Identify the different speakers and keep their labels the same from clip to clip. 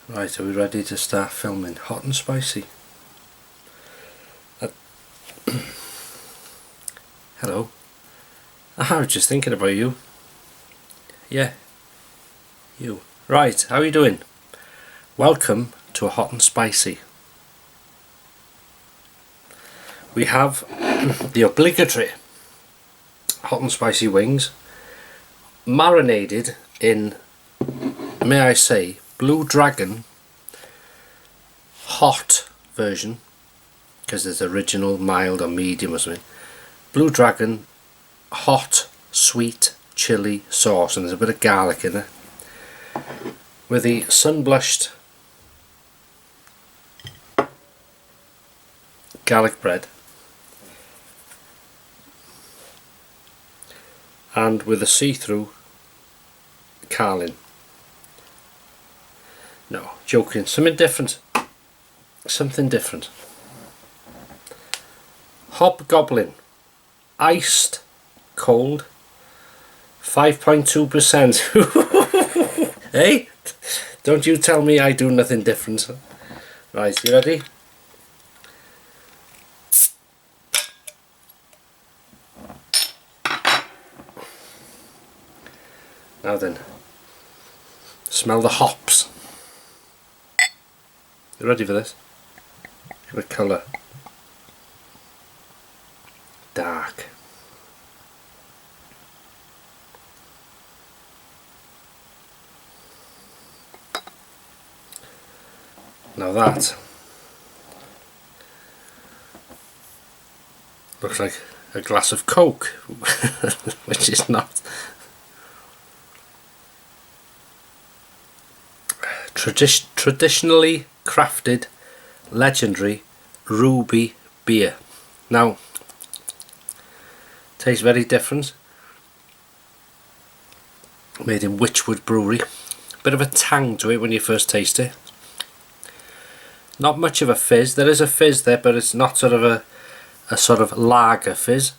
Speaker 1: Right, are we ready to start filming hot and spicy? Hello. I was just thinking about you. Yeah, you. Right, how are you doing? Welcome to a hot and spicy. We have the obligatory hot and spicy wings, marinated in, may I say, Blue Dragon hot version, because there's original, mild or medium or something. Blue Dragon hot, sweet chili sauce, and there's a bit of garlic in it, with the sun-blushed garlic bread, and with a see-through carlin. No, joking, something different. Something different. HobGoblin iced cold 5.2%. Hey, don't you tell me I do nothing different. Right, you ready? Now then, smell the hops. You ready for this? Give it colour. Dark. Now that looks like a glass of Coke, which is not. Traditionally crafted, legendary ruby beer. Now, tastes very different. Made in Witchwood Brewery. Bit of a tang to it when you first taste it. Not much of a fizz. There is a fizz there, but it's not sort of a sort of lager fizz.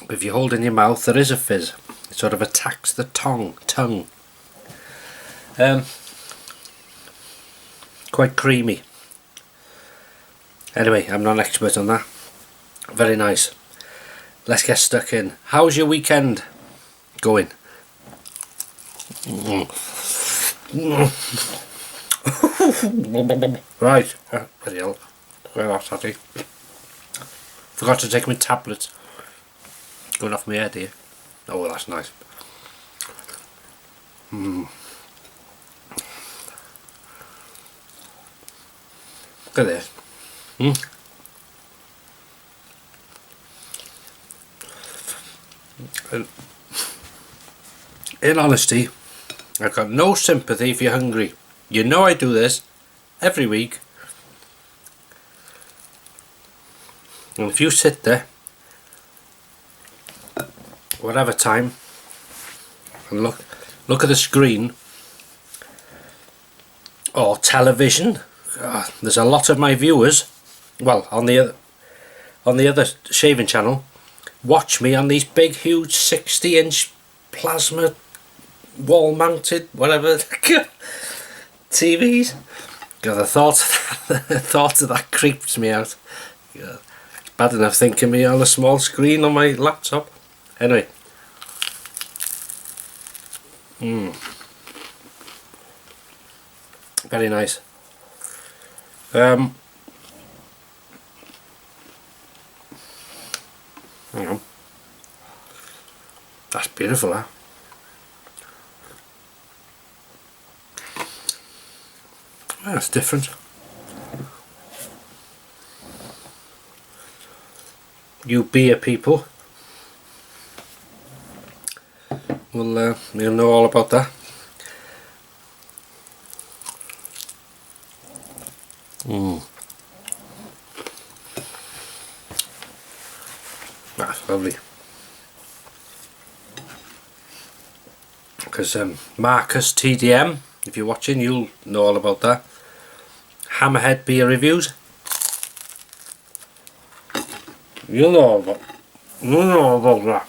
Speaker 1: If you hold in your mouth, there is a fizz. It sort of attacks the tongue. Quite creamy. Anyway, I'm not an expert on that. Very nice. Let's get stuck in. How's your weekend going? Right. Bloody hell. Where was that? Forgot to take my tablet. Going off my head here. Oh, well, that's nice. Look at this. In honesty, I've got no sympathy if you're hungry. You know I do this every week. And if you sit there, whatever time, and look at the screen or television, there's a lot of my viewers, well, on the other shaving channel, watch me on these big huge 60-inch plasma wall mounted whatever TVs. God, the thought of that creeps me out. God, it's bad enough thinking me on a small screen on my laptop. Anyway. Very nice. Hang on. That's beautiful, huh? That's different. You beer people will you'll know all about that. That's lovely. Because Marcus TDM, if you're watching, you'll know all about that. Hammerhead beer reviews. You'll know about that.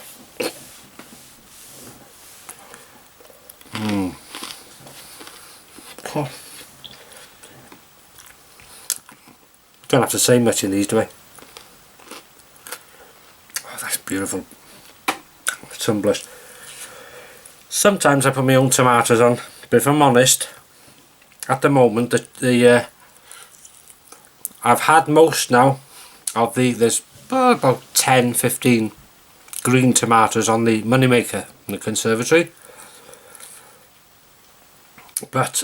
Speaker 1: Don't have to say much in these, do I? Oh, that's beautiful. Some blush. Sometimes I put my own tomatoes on, but if I'm honest, at the moment I've had most now of there's about 10-15 green tomatoes on the moneymaker in the conservatory, but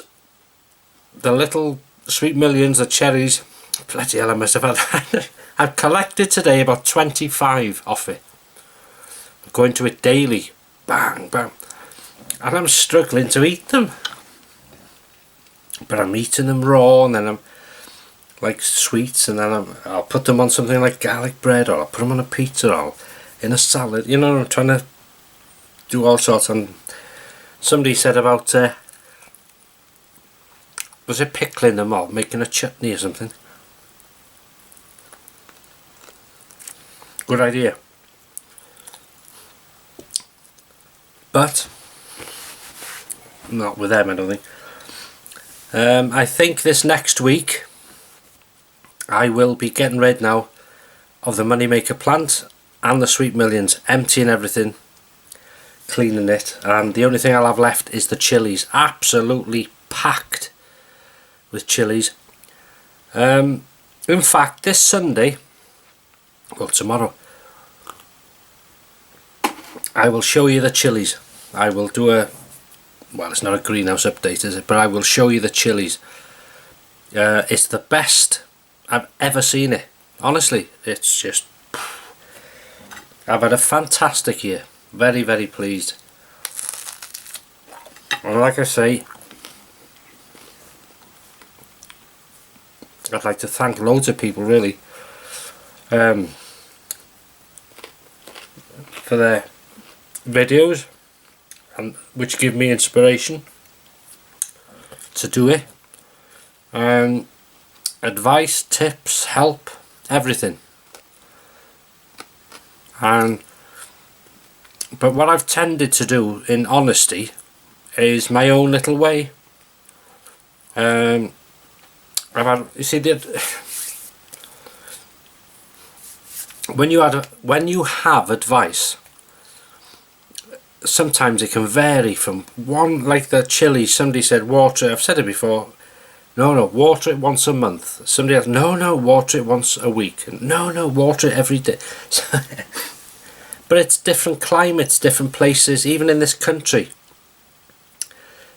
Speaker 1: the little sweet millions, the cherries, bloody hell, I must have had I've collected today about 25 off it. I'm going to it daily, bang bang, and I'm struggling to eat them, but I'm eating them raw, and then I'm like sweets, and then I'll put them on something like garlic bread, or I'll put them on a pizza, or in a salad, you know. I'm trying to do all sorts. And somebody said about was it pickling them or making a chutney or something? Good idea. But not with them, I don't think. I think this next week I will be getting rid now of the moneymaker plant and the sweet millions, emptying everything, cleaning it, and the only thing I'll have left is the chilies. Absolutely packed with chilies. In fact, this Sunday, well, tomorrow, I will show you the chilies. I will do a, well, it's not a greenhouse update, is it? But I will show you the chilies. It's the best I've ever seen it. Honestly, it's just, I've had a fantastic year. Very, very pleased. And like I say, I'd like to thank loads of people really for their videos, and which give me inspiration to do it. Advice, tips, help, everything. But what I've tended to do, in honesty, is my own little way. I've had, you see, when you have advice, sometimes it can vary from one, like the chili. Somebody said water. I've said it before. No, water it once a month. Somebody else, no, water it once a week. No, water it every day. But it's different climates, different places, even in this country.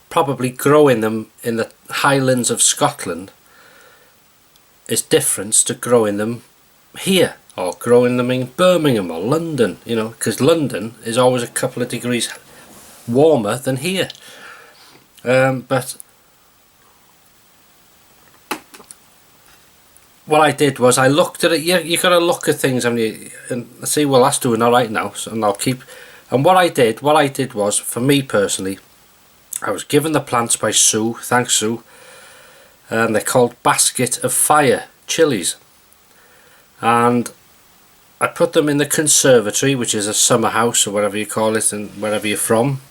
Speaker 1: Probably growing them in the highlands of Scotland is different to growing them here, or growing them in Birmingham or London, you know, because London is always a couple of degrees warmer than here. But what I did was I looked at it. You got to look at things and see, well, that's doing all right now, so, and I'll keep. And what I did was, for me personally, I was given the plants by Sue. Thanks, Sue. And they're called Basket of Fire chilies, and I put them in the conservatory, which is a summer house or whatever you call it, and wherever you're from.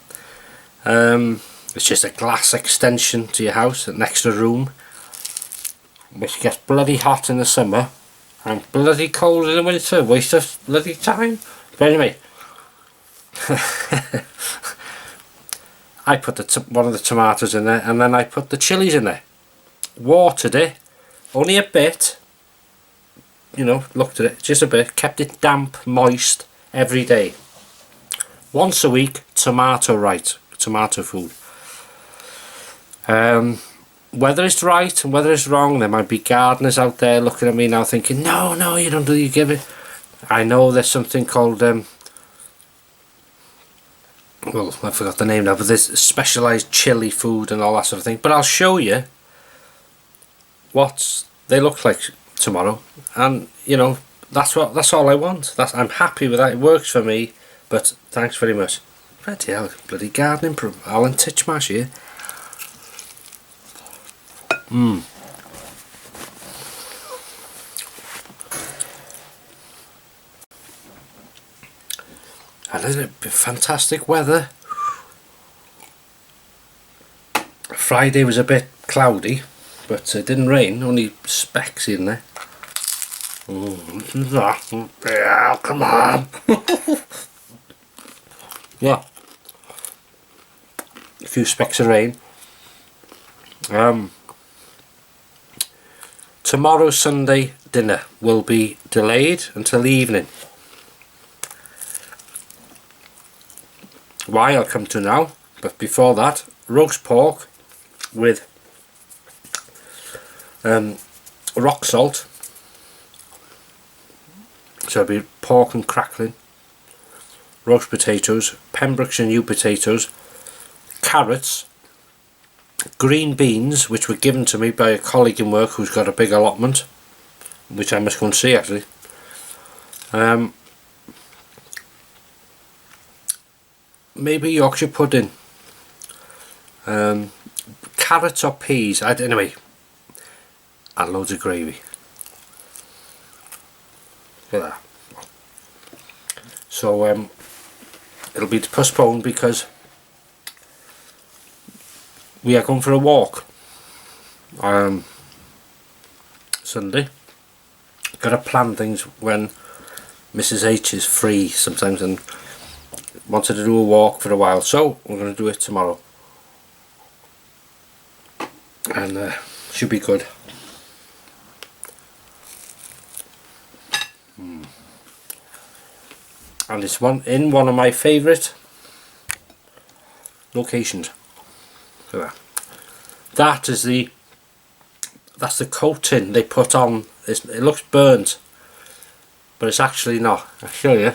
Speaker 1: It's just a glass extension to your house, an extra room, which gets bloody hot in the summer and bloody cold in the winter. Waste of bloody time. But anyway, I put one of the tomatoes in there, and then I put the chilies in there. Watered it, only a bit, you know, looked at it, just a bit, kept it damp, moist, every day. Once a week, tomato food. Whether it's right and whether it's wrong, there might be gardeners out there looking at me now thinking, no, you don't do, you give it. I know there's something called, well, I forgot the name now, but there's specialised chili food and all that sort of thing. But I'll show you what they look like tomorrow, and you know, that's all I want. I'm happy with that. It works for me. But thanks very much. Bloody hell, bloody gardening pro Alan Titchmarsh here. And isn't it fantastic weather? Friday was a bit cloudy, but it didn't rain, only specks in there. Yeah, come on. Yeah. A few specks of rain. Tomorrow's Sunday dinner will be delayed until the evening. Why, I'll come to now, but before that, roast pork with rock salt. So it'll be pork and crackling, roast potatoes, Pembrokeshire new potatoes, carrots, green beans, which were given to me by a colleague in work who's got a big allotment, which I must go and see actually. Maybe Yorkshire pudding, carrots or peas, anyway, and loads of gravy. Look at that. So it'll be postponed because we are going for a walk Sunday. Got to plan things when Mrs H is free sometimes, and wanted to do a walk for a while, so we're going to do it tomorrow, and should be good. And it's in one of my favourite locations. So that's the coating they put on. It looks burnt, but it's actually not. I'll show you.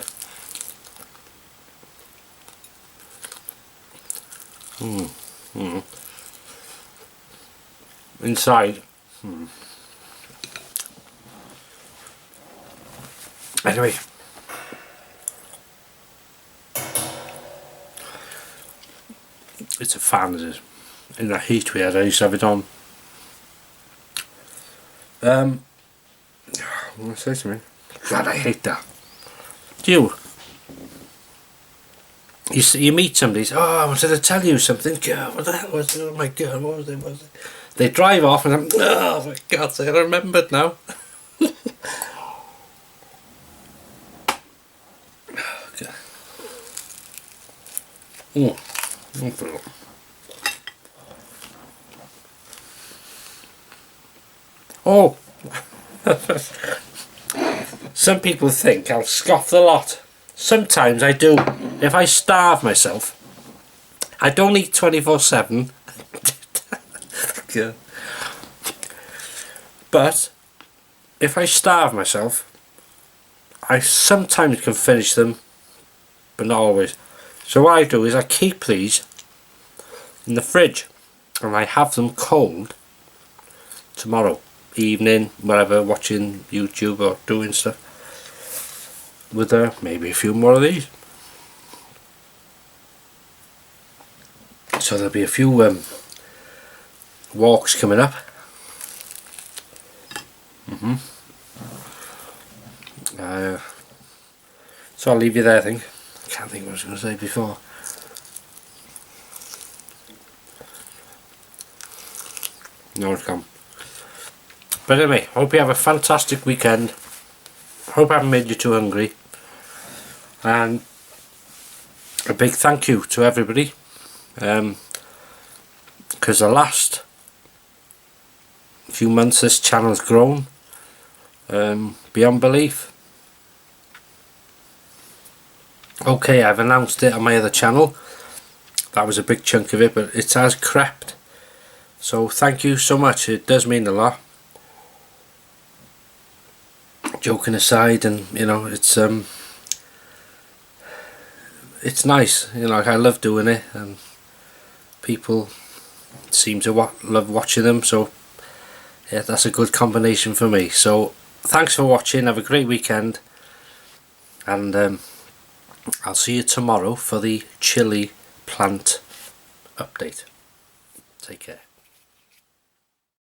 Speaker 1: Inside. Anyway, it's a fan, it is. In that heat we had, I used to have it on. What did I say to me? God, I hate that. Do you meet somebody, oh, I wanted to tell you something. God, what the hell was it? Oh my God, what was it? They drive off and I'm, oh my God, I remembered now. Okay. Oh, some people think I'll scoff the lot. Sometimes I do. If I starve myself, I don't eat 24/7. Yeah. But if I starve myself, I sometimes can finish them, but not always. So what I do is I keep these in the fridge and I have them cold tomorrow evening, whatever, watching YouTube or doing stuff, with maybe a few more of these. So there'll be a few walks coming up. So I'll leave you there, I think. I can't think what I was going to say before. No, it can't. But anyway, hope you have a fantastic weekend. Hope I haven't made you too hungry. And a big thank you to everybody. Because the last few months this channel's grown beyond belief. Okay, I've announced it on my other channel. That was a big chunk of it, but it has crept. So thank you so much, it does mean a lot. Joking aside, and you know, it's nice, you know, like I love doing it and people seem to love watching them, so yeah, that's a good combination for me. So thanks for watching, have a great weekend, and I'll see you tomorrow for the chili plant update. Take care.